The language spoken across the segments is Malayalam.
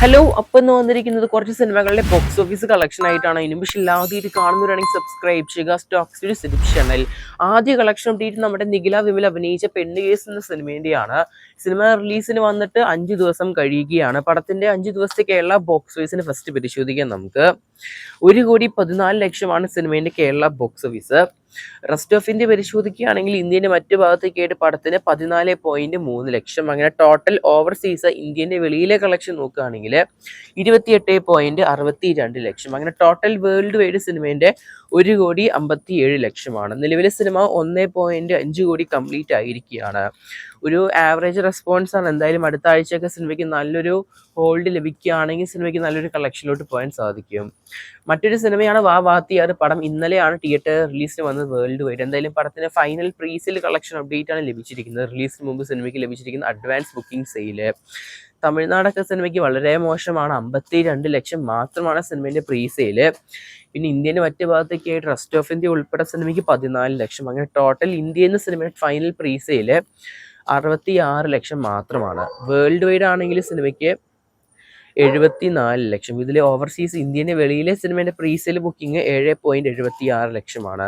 ഹലോ, അപ്പം ഇന്ന് വന്നിരിക്കുന്നത് കുറച്ച് സിനിമകളുടെ ബോക്സ് ഓഫീസ് കളക്ഷൻ ആയിട്ടാണ്. ഇതിനു പക്ഷേ ആദ്യമായിട്ട് കാണുന്നവരാണെങ്കിൽ സബ്സ്ക്രൈബ് ചെയ്യുക. Stocks YouTube channel. ആദ്യ കളക്ഷൻ അപ്ഡേറ്റ് നമ്മുടെ നിഖില വിമൽ അഭിനയിച്ച പെണ്ണ് കേസ് എന്ന സിനിമേന്റെയാണ്. സിനിമ റിലീസിന് വന്നിട്ട് 5 ദിവസം കഴിയുകയാണ്. പടത്തിന്റെ 5 ദിവസത്തെ കേരള ബോക്സ് ഓഫീസിന് ഫസ്റ്റ് പരിശോധിക്കാം നമുക്ക്. 1,14,00,000 സിനിമേന്റെ Kerala box office. Rest of India പരിശോധിക്കുകയാണെങ്കിൽ ഇന്ത്യന്റെ മറ്റു ഭാഗത്തേക്കായിട്ട് പടത്തിന് 14.3 ലക്ഷം. അങ്ങനെ ടോട്ടൽ ഓവർസീസ് ഇന്ത്യന്റെ വെളിയിലെ കളക്ഷൻ നോക്കുകയാണെങ്കിൽ 28.62 ലക്ഷം. അങ്ങനെ ടോട്ടൽ വേൾഡ് വൈഡ് സിനിമേന്റെ 1,57,00,000. നിലവിലെ സിനിമ 1.5 കോടി കംപ്ലീറ്റ് ആയിരിക്കുകയാണ്. ഒരു ആവറേജ് റെസ്പോൺസ് ആണ്. എന്തായാലും അടുത്ത ആഴ്ചയൊക്കെ സിനിമയ്ക്ക് നല്ലൊരു ഹോൾഡ് ലഭിക്കുകയാണെങ്കിൽ സിനിമയ്ക്ക് നല്ലൊരു കളക്ഷനിലോട്ട് പോകാൻ സാധിക്കും. മറ്റൊരു സിനിമയാണ് വാ വാത്തിയാർ. പടം ഇന്നലെയാണ് തിയേറ്റർ റിലീസിന് വന്നത് വേൾഡ് വൈഡ്. എന്തായാലും പടത്തിന് ഫൈനൽ പ്രീസെയിൽ കളക്ഷൻ അപ്ഡേറ്റ് ആണ് ലഭിച്ചിരിക്കുന്നത്. റിലീസിന് മുമ്പ് സിനിമയ്ക്ക് ലഭിച്ചിരിക്കുന്ന അഡ്വാൻസ് ബുക്കിംഗ് സെയില്. തമിഴ്നാടൊക്കെ സിനിമയ്ക്ക് വളരെ മോശമാണ്. 52 ലക്ഷം മാത്രമാണ് സിനിമേന്റെ പ്രീസെയില്. പിന്നെ ഇന്ത്യൻ്റെ മറ്റു ഭാഗത്തേക്കായിട്ട് റെസ്റ്റ് ഓഫ് ഇന്ത്യ ഉൾപ്പെടെ സിനിമയ്ക്ക് 14 ലക്ഷം. അങ്ങനെ ടോട്ടൽ ഇന്ത്യയിൽ നിന്ന് സിനിമയുടെ ഫൈനൽ പ്രീസെയില് 66 ലക്ഷം മാത്രമാണ്. വേൾഡ് വൈഡ് ആണെങ്കിൽ സിനിമയ്ക്ക് 74 ലക്ഷം. ഇതിൽ ഓവർസീസ് ഇന്ത്യൻ്റെ വെളിയിലെ സിനിമയുടെ പ്രീസെയിൽ ബുക്കിംഗ് 7.76 ലക്ഷമാണ്.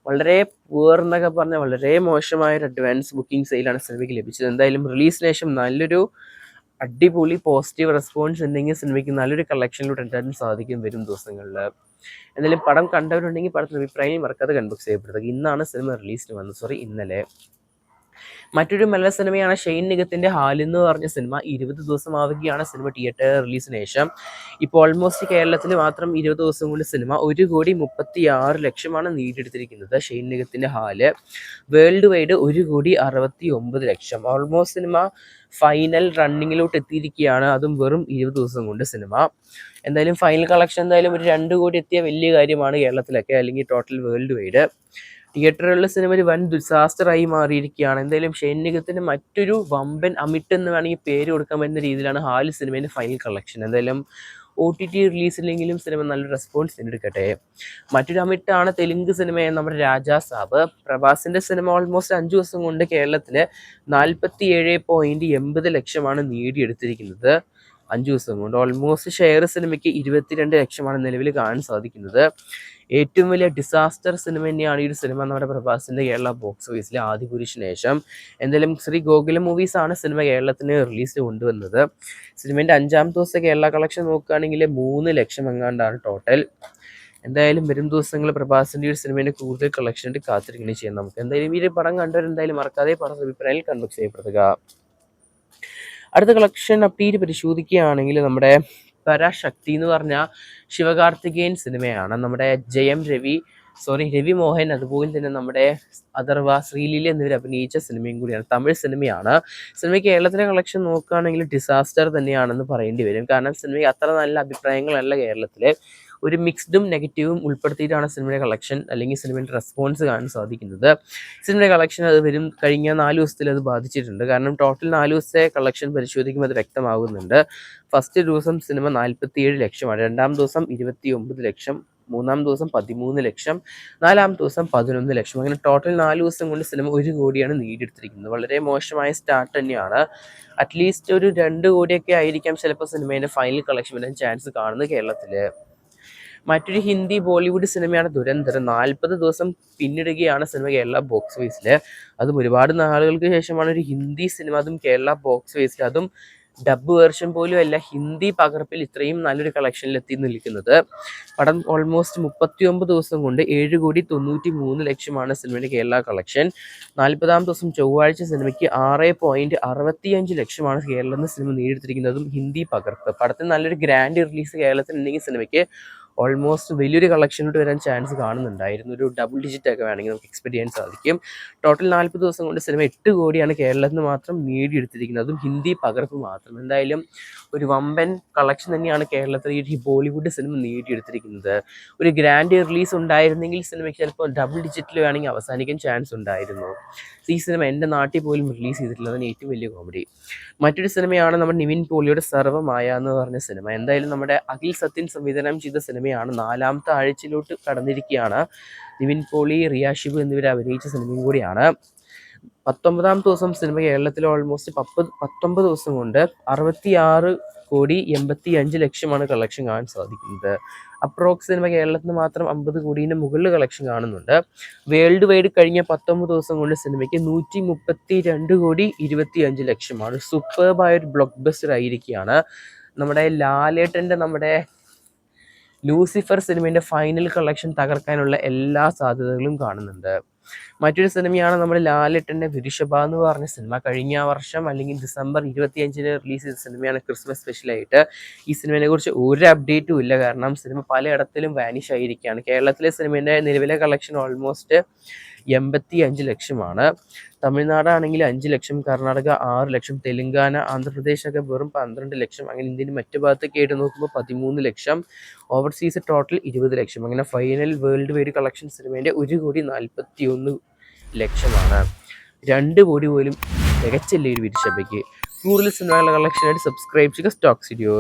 വളരെ പുവർ എന്നൊക്കെ പറഞ്ഞാൽ വളരെ മോശമായ ഒരു അഡ്വാൻസ് ബുക്കിംഗ് സെയിലാണ് സിനിമയ്ക്ക് ലഭിച്ചത്. എന്തായാലും റിലീസിന് ശേഷം നല്ലൊരു അടിപൊളി പോസിറ്റീവ് റെസ്പോൺസ് ഉണ്ടെങ്കിൽ സിനിമയ്ക്ക് നല്ലൊരു കളക്ഷനിലൂടെ എത്താൻ സാധിക്കും വരും ദിവസങ്ങളിൽ. എന്തായാലും പടം കണ്ടവരുണ്ടെങ്കിൽ പടത്തിന് അഭിപ്രായം മറക്കാതെ കൺബോക്സ് ചെയ്യപ്പെടുക. ഇന്നാണ് സിനിമ റിലീസിന് വന്നത്, ഇന്നലെ. മറ്റൊരു മലയാള സിനിമയാണ് ഷെയ്ൻ നിഗത്തിന്റെ ഹാൽ എന്ന് പറഞ്ഞ സിനിമ. 20 ദിവസമാവുകയാണ് സിനിമ തിയേറ്റർ റിലീസിന് ശേഷം. ഇപ്പോൾ ഓൾമോസ്റ്റ് കേരളത്തിൽ മാത്രം 20 ദിവസം കൊണ്ട് സിനിമ 1,36,00,000 നേടിയെടുത്തിരിക്കുന്നത്. ഷെയ്ൻ നിഗത്തിന്റെ Haal. World wide 1,69,00,000. Almost cinema final റണ്ണിങ്ങിലോട്ട് എത്തിയിരിക്കുകയാണ്. അതും വെറും 20 ദിവസം കൊണ്ട് സിനിമ. എന്തായാലും ഫൈനൽ കളക്ഷൻ എന്തായാലും ഒരു 2 കോടി എത്തിയ വലിയ കാര്യമാണ് കേരളത്തിലൊക്കെ, അല്ലെങ്കിൽ ടോട്ടൽ വേൾഡ് വൈഡ്. തിയേറ്ററുകളിലെ സിനിമ ഒരു വൻ ഡിസാസ്റ്ററായി മാറിയിരിക്കുകയാണ്. എന്തായാലും ഷെയ്ൻ നിഗത്തിന് മറ്റൊരു വമ്പൻ അമിട്ട് എന്ന് വേണമെങ്കിൽ പേര് കൊടുക്കാൻ പറ്റുന്ന രീതിയിലാണ് ഹാൽ സിനിമേൻ്റെ ഫൈനൽ കളക്ഷൻ. എന്തായാലും OTT റിലീസിലെങ്കിലും സിനിമ നല്ലൊരു റെസ്പോൺസ് നേടിയെടുക്കട്ടെ. മറ്റൊരു അമിട്ടാണ് തെലുങ്ക് സിനിമ നമ്മുടെ രാജാ സാബ്. പ്രഭാസിന്റെ സിനിമ ഓൾമോസ്റ്റ് 5 ദിവസം കൊണ്ട് കേരളത്തിൽ 47.80 ലക്ഷമാണ് നേടിയെടുത്തിരിക്കുന്നത്. 5 ദിവസം കൊണ്ട് ഓൾമോസ്റ്റ് ഷെയർ സിനിമയ്ക്ക് 22 ലക്ഷമാണ് നിലവിൽ കാണാൻ സാധിക്കുന്നത്. ഏറ്റവും വലിയ ഡിസാസ്റ്റർ സിനിമ തന്നെയാണ് ഈ ഒരു സിനിമ നമ്മുടെ പ്രഭാസിന്റെ കേരള ബോക്സ് ഓഫീസിലെ ആദിപുരുഷിന് ശേഷം. എന്തായാലും ശ്രീ ഗോകുലം മൂവീസ് ആണ് സിനിമ കേരളത്തിന് റിലീസ് കൊണ്ടുവന്നത്. സിനിമേന്റെ 5-ാമത്തെ ദിവസത്തെ കേരള കളക്ഷൻ നോക്കുകയാണെങ്കിൽ 3 ലക്ഷം എങ്ങാണ്ടാണ് ടോട്ടൽ. എന്തായാലും വരും ദിവസങ്ങളിൽ പ്രഭാസിന്റെ ഒരു സിനിമേന്റെ കൂടുതൽ കളക്ഷൻ കാത്തിരിക്കുകയും ചെയ്യാം നമുക്ക്. എന്തായാലും ഈ ഒരു പടം കണ്ടവരെന്തായാലും മറക്കാതെ പടം അഭിപ്രായം കൺബോക്സ് ചെയ്യപ്പെടുക. അടുത്ത കളക്ഷൻ അപ്ഡേറ്റ് പരിശോധിക്കുകയാണെങ്കിൽ നമ്മുടെ പരാശക്തി എന്ന് പറഞ്ഞ ശിവകാർത്തികേയൻ സിനിമയാണ്. നമ്മുടെ രവി മോഹൻ, അതുപോലെ തന്നെ നമ്മുടെ അഥർവ, ശ്രീലീല എന്നിവർ അഭിനയിച്ച സിനിമയും കൂടിയാണ്. തമിഴ് സിനിമയാണ്. സിനിമ കേരളത്തിലെ കളക്ഷൻ നോക്കുകയാണെങ്കിൽ ഡിസാസ്റ്റർ തന്നെയാണെന്ന് പറയേണ്ടി വരും. കാരണം സിനിമയ്ക്ക് അത്ര നല്ല അഭിപ്രായങ്ങളല്ല കേരളത്തിലെ. ഒരു മിക്സ്ഡും നെഗറ്റീവും ഉൾപ്പെടുത്തിയിട്ടാണ് സിനിമയുടെ കളക്ഷൻ അല്ലെങ്കിൽ സിനിമയുടെ റെസ്പോൺസ് കാണാൻ സാധിക്കുന്നത്. സിനിമയുടെ കളക്ഷൻ അത് കഴിഞ്ഞ 4 ദിവസത്തിൽ അത് ബാധിച്ചിട്ടുണ്ട്. കാരണം ടോട്ടൽ 4 ദിവസത്തെ കളക്ഷൻ പരിശോധിക്കുമ്പോൾ അത് വ്യക്തമാകുന്നുണ്ട്. ഫസ്റ്റ് ദിവസം സിനിമ 47 ലക്ഷമാണ്, 2-ാം ദിവസം 29 ലക്ഷം, 3-ാം ദിവസം 13 ലക്ഷം, 4-ാം ദിവസം 11 ലക്ഷം. അങ്ങനെ ടോട്ടൽ 4 ദിവസം കൊണ്ട് സിനിമ 1 കോടിയാണ് നേടിയെടുത്തിരിക്കുന്നത്. വളരെ മോശമായ സ്റ്റാർട്ട് തന്നെയാണ്. അറ്റ്ലീസ്റ്റ് ഒരു 2 കോടിയൊക്കെ ആയിരിക്കാം ചിലപ്പോൾ സിനിമേൻ്റെ ഫൈനൽ കളക്ഷൻ വരാൻ ചാൻസ് കാണുന്നത് കേരളത്തിൽ. മറ്റൊരു ഹിന്ദി ബോളിവുഡ് സിനിമയാണ് ദുരന്തർ. 40 ദിവസം പിന്നിടുകയാണ് സിനിമ കേരള ബോക്സ് ഓഫീസിൽ. അതും ഒരുപാട് നാളുകൾക്ക് ശേഷമാണ് ഒരു ഹിന്ദി സിനിമ അതും കേരള ബോക്സ് ഓഫീസിൽ, അതും ഡബ് വേർഷൻ പോലും അല്ല, ഹിന്ദി പകർപ്പിൽ ഇത്രയും നല്ലൊരു കളക്ഷനിൽ എത്തി നിൽക്കുന്നത്. പടം ഓൾമോസ്റ്റ് 39 ദിവസം കൊണ്ട് 7,93 ലക്ഷമാണ് സിനിമയുടെ കേരള കളക്ഷൻ. 40-ാം ദിവസം ചൊവ്വാഴ്ച സിനിമയ്ക്ക് 6.65 ലക്ഷമാണ് കേരളത്തിൽ നിന്ന് സിനിമ നേടിയെടുത്തിരിക്കുന്നതും ഹിന്ദി പകർപ്പ്. പടത്തിന് നല്ലൊരു ഗ്രാൻഡ് റിലീസ് കേരളത്തിൽ ഉണ്ടെങ്കിൽ സിനിമയ്ക്ക് ഓൾമോസ്റ്റ് വലിയൊരു കളക്ഷനിലോട്ട് വരാൻ ചാൻസ് കാണുന്നുണ്ടായിരുന്നു. ഒരു ഡബിൾ ഡിജിറ്റ് ഒക്കെ വേണമെങ്കിൽ നമുക്ക് എക്സ്പെക്ട് ചെയ്യാൻ സാധിക്കും. ടോട്ടൽ 40 ദിവസം കൊണ്ട് സിനിമ 8 കോടിയാണ് കേരളത്തിൽ നിന്ന് മാത്രം നേടിയെടുത്തിരിക്കുന്നത്, അതും ഹിന്ദി പകർപ്പ് മാത്രം. എന്തായാലും ഒരു വമ്പൻ കളക്ഷൻ തന്നെയാണ് കേരളത്തിൽ ഈ ബോളിവുഡ് സിനിമ നേടിയെടുത്തിരിക്കുന്നത്. ഒരു ഗ്രാൻഡ് റിലീസ് ഉണ്ടായിരുന്നെങ്കിൽ സിനിമയ്ക്ക് ചിലപ്പോൾ ഡബിൾ ഡിജിറ്റിൽ വേണമെങ്കിൽ അവസാനിക്കാൻ ചാൻസ് ഉണ്ടായിരുന്നു. ഈ സിനിമ എൻ്റെ നാട്ടിൽ പോലും റിലീസ് ചെയ്തിട്ടില്ല, അതാണ് ഏറ്റവും വലിയ കോമഡി. മറ്റൊരു സിനിമയാണ് നമ്മുടെ നിവിൻ പോളിയുടെ സർവ്വമായ എന്ന് പറഞ്ഞ സിനിമ. എന്തായാലും നമ്മുടെ അഖിൽ സത്യൻ സംവിധാനം ചെയ്ത സിനിമയാണ്. 4-ാമത്തെ ആഴ്ചയിലോട്ട് കടന്നിരിക്കുകയാണ്. നിവിൻ പോളി, റിയ ഷിബു എന്നിവർ അഭിനയിച്ച സിനിമയും കൂടിയാണ്. 19ാമത്തെ ദിവസം സിനിമ കേരളത്തിൽ ഓൾമോസ്റ്റ് 19 ദിവസം കൊണ്ട് 66,85,00,000 കളക്ഷൻ കാണാൻ സാധിക്കുന്നത്. അപ്രോക്സ് സിനിമ കേരളത്തിൽ മാത്രം 50 കോടിയുടെ മുകളിൽ കളക്ഷൻ കാണുന്നുണ്ട്. വേൾഡ് വൈഡ് കഴിഞ്ഞ 19 ദിവസം കൊണ്ട് സിനിമയ്ക്ക് 132,25,00,000 സൂപ്പർബായൊരു ബ്ലോക്ക് ബസ്റ്റർ ആയിരിക്കുകയാണ്. നമ്മുടെ ലാലേട്ടൻ്റെ ലൂസിഫർ സിനിമേൻ്റെ ഫൈനൽ കളക്ഷൻ തകർക്കാനുള്ള എല്ലാ സാധ്യതകളും കാണുന്നുണ്ട്. മറ്റൊരു സിനിമയാണ് നമ്മുടെ ലാലേട്ടൻ്റെ വിരുഷഭ എന്ന് പറഞ്ഞ സിനിമ. കഴിഞ്ഞ വർഷം അല്ലെങ്കിൽ ഡിസംബർ 25-ന് റിലീസ് ചെയ്ത സിനിമയാണ്, ക്രിസ്മസ് സ്പെഷ്യലായിട്ട്. ഈ സിനിമയെ കുറിച്ച് ഒരു അപ്ഡേറ്റും ഇല്ല, കാരണം സിനിമ പലയിടത്തിലും വാനിഷ് ആയിരിക്കുകയാണ്. കേരളത്തിലെ സിനിമേൻ്റെ നിലവിലെ കളക്ഷൻ ഓൾമോസ്റ്റ് 85 ലക്ഷമാണ്. തമിഴ്നാടാണെങ്കിൽ 5 ലക്ഷം, കർണാടക 6 ലക്ഷം, തെലുങ്കാന, ആന്ധ്രാപ്രദേശൊക്കെ വെറും 12 ലക്ഷം. അങ്ങനെ ഇന്ത്യൻ്റെ മറ്റു ഭാഗത്തൊക്കെ ആയിട്ട് നോക്കുമ്പോൾ 13 ലക്ഷം. ഓവർസീസ് ടോട്ടൽ 20 ലക്ഷം. അങ്ങനെ ഫൈനൽ വേൾഡ് വൈഡ് കളക്ഷൻ സിനിമേൻ്റെ 1,41,00,000. 2 കോടി പോലും തികച്ചില്ല ഒരു വിരുഷഭയ്ക്ക്. കൂടുതൽ സിനിമകളുടെ കളക്ഷനായിട്ട് സബ്സ്ക്രൈബ് ചെയ്യുക സ്റ്റോക്ക് സ്റ്റുഡിയോ.